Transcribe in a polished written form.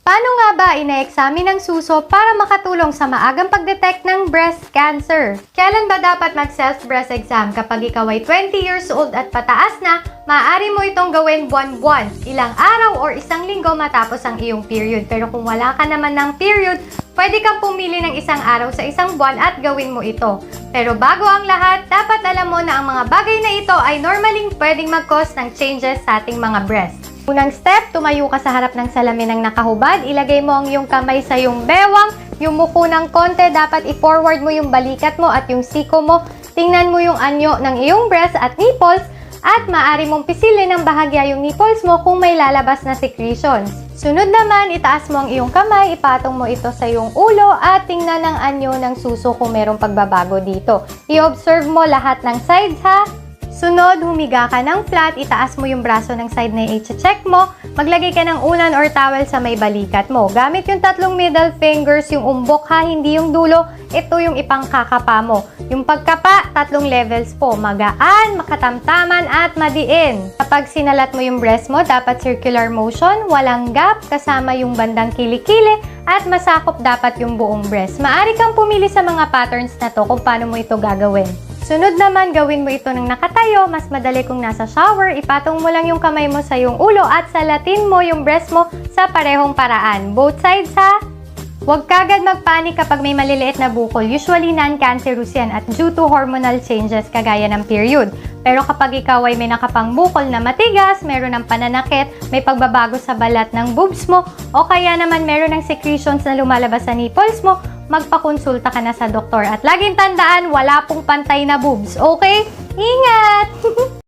Paano nga ba ina-examine ang suso para makatulong sa maagang pag-detect ng breast cancer? Kailan ba dapat mag-self-breast exam? Kapag ikaw ay 20 years old at pataas na, maaari mo itong gawin buwan-buwan, ilang araw or isang linggo matapos ang iyong period. Pero kung wala ka naman ng period, pwede kang pumili ng isang araw sa isang buwan at gawin mo ito. Pero bago ang lahat, dapat alam mo na ang mga bagay na ito ay normaling pwedeng mag-cause ng changes sa ating mga breast. Unang step, tumayo ka sa harap ng salamin ng nakahubad, ilagay mo ang iyong kamay sa iyong bewang, yung muko ng konti, dapat i-forward mo yung balikat mo at yung siko mo, tingnan mo yung anyo ng iyong breast at nipples, at maaari mong pisilin ng bahagya yung nipples mo kung may lalabas na secretions. Sunod naman, itaas mo ang iyong kamay, ipatong mo ito sa iyong ulo at tingnan ang anyo ng suso kung merong pagbabago dito. I-observe mo lahat ng sides ha. Sunod, humiga ka ng flat, itaas mo yung braso ng side na i-check mo, maglagay ka ng unan or towel sa may balikat mo. Gamit yung tatlong middle fingers, yung umbok ha, hindi yung dulo, ito yung ipangkakapa mo. Yung pagkapa, tatlong levels po, magaan, makatamtaman at madiin. Kapag sinalat mo yung breast mo, dapat circular motion, walang gap, kasama yung bandang kilikili, at masakop dapat yung buong breast. Maaari kang pumili sa mga patterns na to kung paano mo ito gagawin. Sunod naman, gawin mo ito ng nakatayo, mas madali kung nasa shower, ipatong mo lang yung kamay mo sa iyong ulo at salatin mo yung breast mo sa parehong paraan. Both sides ha! Huwag kagad magpanik kapag may maliliit na bukol, usually non-cancerous yan at due to hormonal changes kagaya ng period. Pero kapag ikaw ay may nakapang bukol na matigas, meron ng pananakit, may pagbabago sa balat ng boobs mo, o kaya naman meron ng secretions na lumalabas sa nipples mo, magpakonsulta ka na sa doktor. At laging tandaan, wala pong pantay na boobs, okay? Ingat!